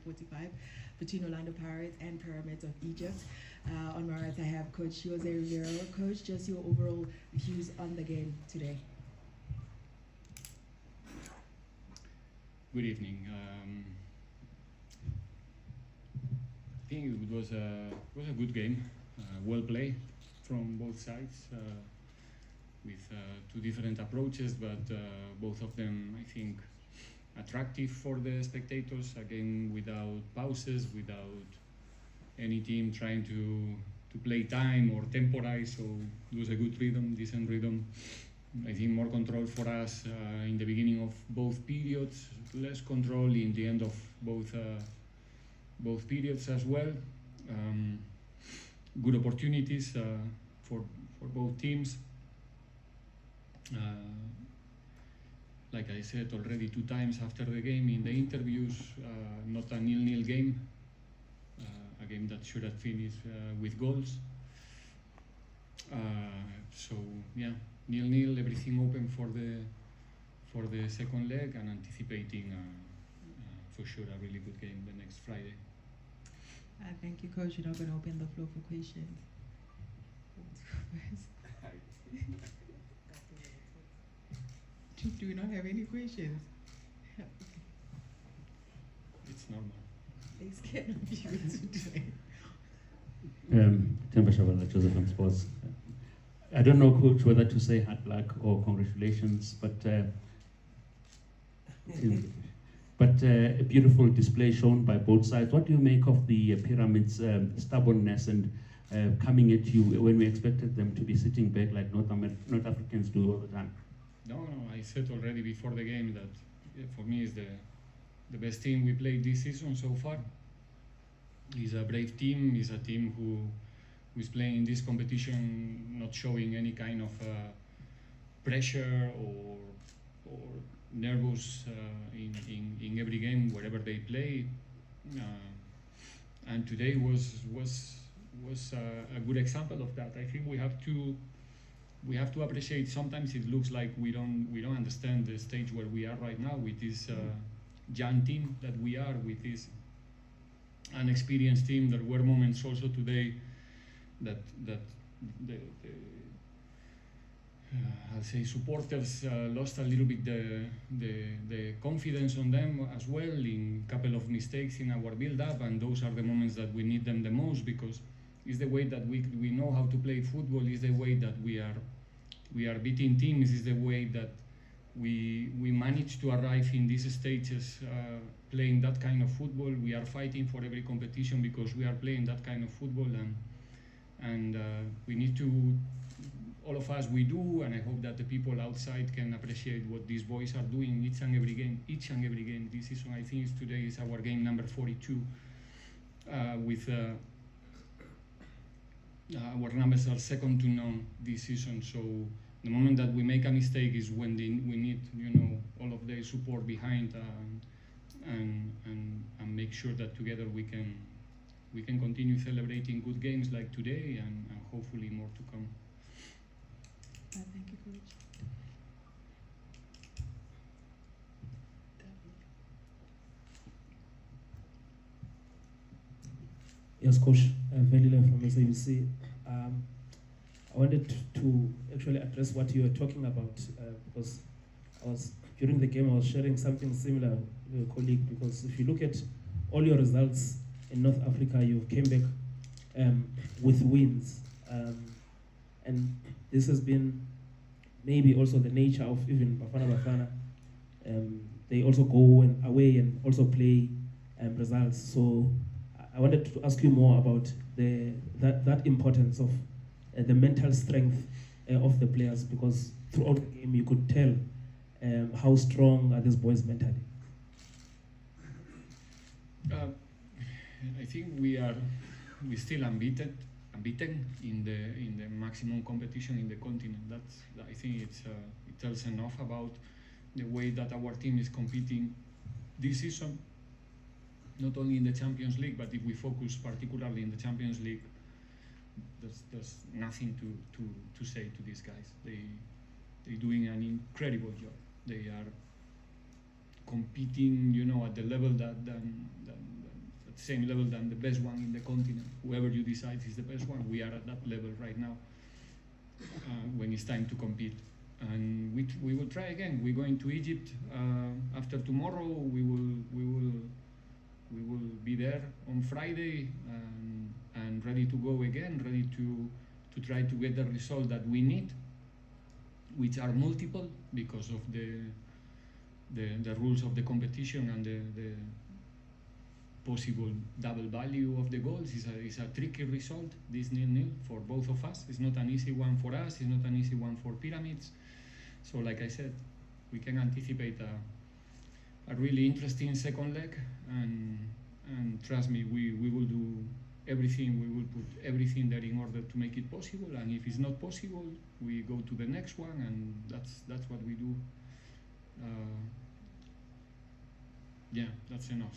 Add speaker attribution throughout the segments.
Speaker 1: 9:45 between Orlando Pirates and Pyramids of Egypt. On my right, I have Coach Jose Rivero. Coach, just your overall views on the game today.
Speaker 2: Good evening. I think it was a good game, well played from both sides, with two different approaches, but both of them, I think, attractive for the spectators. A game without pauses, without any team trying to play time or temporize. So it was a good rhythm, decent rhythm. I think more control for us in the beginning of both periods, less control in the end of both periods as well. Good opportunities for both teams. Like I said already 2 times after the game in the interviews, not a 0-0 game, a game that should have finished with goals. So yeah, 0-0, everything open for the second leg, and anticipating for sure a really good game the next Friday.
Speaker 1: Thank you, Coach. You're not going to open the floor for questions. Do we not have any questions?
Speaker 2: It's normal.
Speaker 1: They scared of you today.
Speaker 3: Temba Shavala, Joseph from Sports. I don't know, Coach, whether to say hard luck or congratulations, but a beautiful display shown by both sides. What do you make of the Pyramids' stubbornness and coming at you when we expected them to be sitting back like North Africans do all the time?
Speaker 2: No, I said already before the game that for me is the best team we played this season so far. It's a brave team. It's a team who is playing in this competition, not showing any kind of pressure or nervous in every game wherever they play. And today was a good example of that. I think we have to appreciate. Sometimes it looks like we don't understand the stage where we are right now with this young team that we are, with this unexperienced team. There were moments also today that I'll say supporters lost a little bit the confidence on them as well, in a couple of mistakes in our build-up, and those are the moments that we need them the most, because it's the way that we know how to play football, is the way that we are beating teams, is the way that we manage to arrive in these stages playing that kind of football. We are fighting for every competition because we are playing that kind of football, and we need to, all of us, we do, and I hope that the people outside can appreciate what these boys are doing each and every game this season. I think today is our game number 42 with our numbers are second to none this season. So the moment that we make a mistake is when we need, all of the support behind and make sure that together we can continue celebrating good games like today, and hopefully more to come.
Speaker 1: Thank you, Coach.
Speaker 4: Yes, Coach. Velile from SABC. I wanted to actually address what you were talking about, because during the game I was sharing something similar with a colleague, because if you look at all your results in North Africa, you came back with wins, and this has been maybe also the nature of even Bafana. They also go away and also play results. So I wanted to ask you more about that importance of the mental strength of the players, because throughout the game you could tell how strong are these boys mentally.
Speaker 2: I think we still unbeaten in the maximum competition in the continent. I think it tells enough about the way that our team is competing this season, not only in the Champions League, but if we focus particularly in the Champions League, there's nothing to say to these guys. They're doing an incredible job. They are competing, at the level that at the same level than the best one in the continent. Whoever you decide is the best one, we are at that level right now when it's time to compete. And we will try again. We're going to Egypt after tomorrow. We will be there on Friday and ready to go again, ready to try to get the result that we need, which are multiple because of the rules of the competition and the possible double value of the goals. Is a tricky result, this 0-0 for both of us. It's not an easy one for us, it's not an easy one for Pyramids. So like I said, we can anticipate a really interesting second leg, and trust me, we will do everything, we will put everything there in order to make it possible, and if it's not possible, we go to the next one, and that's what we do. Yeah, that's enough.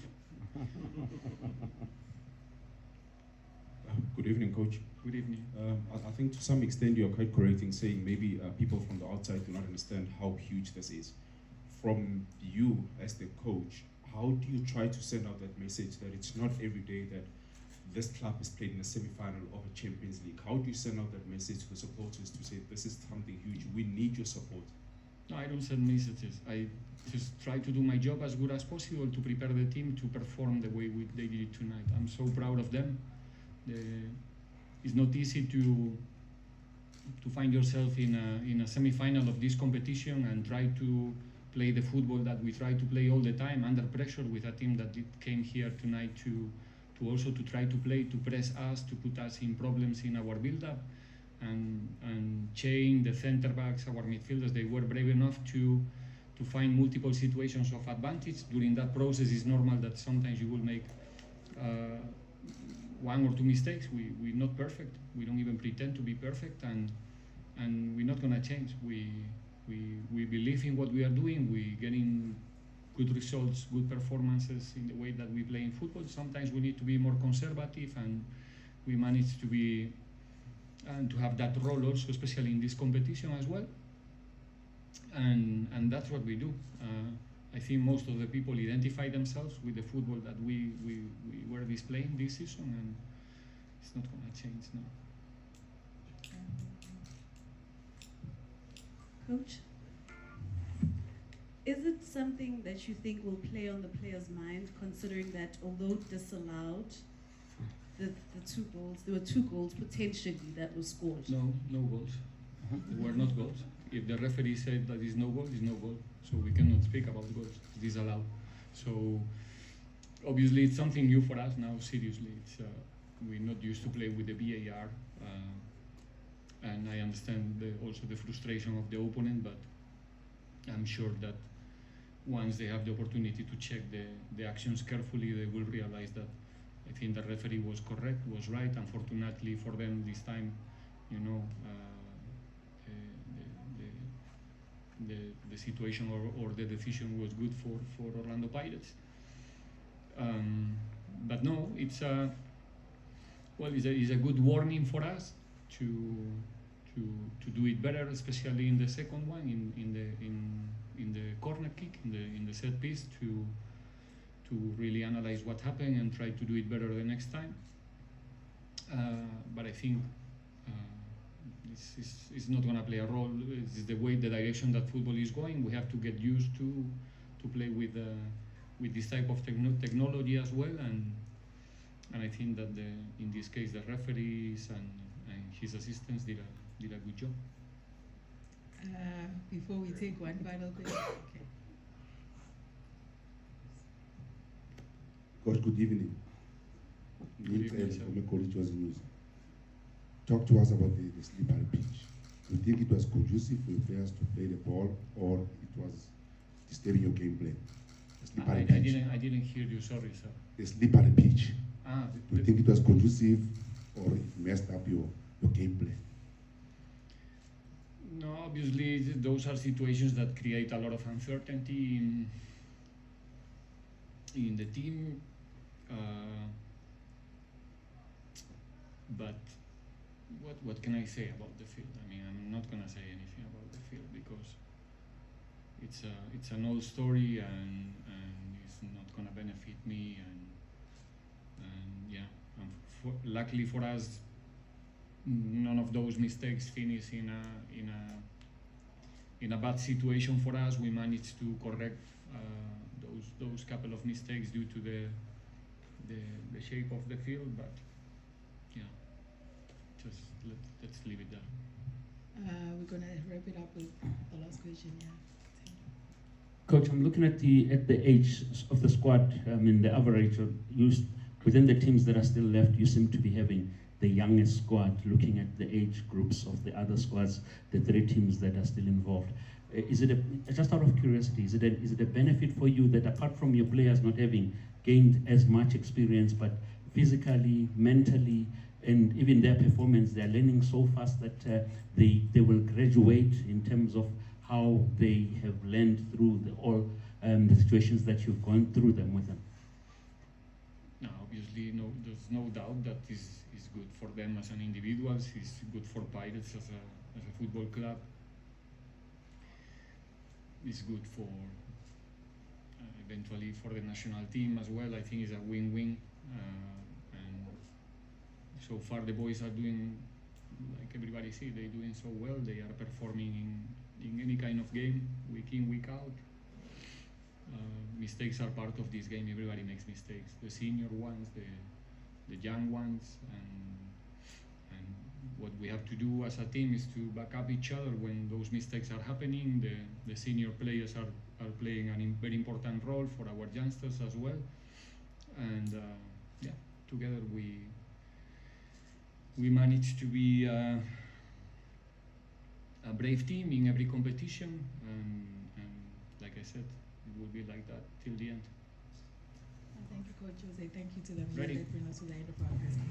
Speaker 5: Good evening, Coach.
Speaker 2: Good evening.
Speaker 5: I think to some extent you're quite correct in saying maybe people from the outside do not understand how huge this is. From you as the coach, how do you try to send out that message that it's not every day that this club is played in a semi-final of a Champions League? How do you send out that message to the supporters to say this is something huge, we need your support?
Speaker 2: No, I don't send messages. I just try to do my job as good as possible to prepare the team to perform the way they did it tonight. I'm so proud of them. It's not easy to find yourself in a semi-final of this competition and try to play the football that we try to play all the time under pressure with a team that came here tonight to also to try to play, to press us, to put us in problems in our build-up, and Chain, the centre backs, our midfielders, they were brave enough to find multiple situations of advantage. During that process, it's normal that sometimes you will make one or two mistakes. We're not perfect. We don't even pretend to be perfect, and we're not gonna change. We believe in what we are doing. We're getting good results, good performances in the way that we play in football. Sometimes we need to be more conservative, and we manage to be and to have that role also, especially in this competition as well. And that's what we do. I think most of the people identify themselves with the football that we were displaying this season, and it's not going to change now.
Speaker 6: Coach, is it something that you think will play on the player's mind, considering that although disallowed, the two goals, there were two goals potentially that were scored?
Speaker 2: No goals. There were not goals. If the referee said that is no goal, is no goal. So we cannot speak about goals. It is allowed. So obviously it's something new for us now. Seriously, it's we're not used to play with the VAR, and I understand also the frustration of the opponent. But I'm sure that once they have the opportunity to check the actions carefully, they will realize that I think the referee was correct, was right. Unfortunately for them this time, you know. The situation or the decision was good for Orlando Pirates, but no, it's a good warning for us to do it better, especially in the second one, in the corner kick, in the set piece, to really analyze what happened and try to do it better the next time. But I think. It's not going to play a role. It's the way, the direction that football is going. We have to get used to play with this type of technology as well, and I think that in this case the referees and his assistants did a good job.
Speaker 1: Before we take one final thing. Okay.
Speaker 7: Coach, good evening.
Speaker 2: Good evening, sir.
Speaker 7: From the College News. Talk to us about the slippery pitch. Do you think it was conducive for your players to play the ball, or it was disturbing your game plan?
Speaker 2: I didn't hear you. Sorry, sir.
Speaker 7: The slippery pitch. Do you think it was conducive, or it messed up your game plan?
Speaker 2: No, obviously those are situations that create a lot of uncertainty in the team. But what can I say about the field? I mean, I'm not gonna say anything about the field because it's an old story and it's not gonna benefit me, luckily for us, none of those mistakes finish in a bad situation for us. We managed to correct those couple of mistakes due to the shape of the field, but yeah, just let's leave it there.
Speaker 1: We're gonna wrap it up with the last question. Yeah.
Speaker 3: Coach, I'm looking at the age of the squad. I mean, the average within the teams that are still left, you seem to be having the youngest squad. Looking at the age groups of the other squads, the 3 teams that are still involved, is it just out of curiosity? Is it a benefit for you that apart from your players not having gained as much experience, but physically, mentally, and even their performance, they're learning so fast that they will graduate in terms of how they have learned through all the situations that you've gone through them with them?
Speaker 2: No, obviously, there's no doubt that is good for them as an individuals. It's good for Pirates as a football club. It's good for eventually for the national team as well. I think it's a win-win. And so far, the boys are doing, like everybody see, they're doing so well. They are performing in any kind of game, week in, week out. Mistakes are part of this game. Everybody makes mistakes. The senior ones, the young ones, and what we have to do as a team is to back up each other when those mistakes are happening. The senior players are playing a very important role for our youngsters as well. And yeah, together we manage to be a brave team in every competition, and like I said, it will be like that till the end.
Speaker 1: Thank you, Coach Jose. Thank you to the media
Speaker 2: Ready.
Speaker 1: that bring us to the end of our presentation.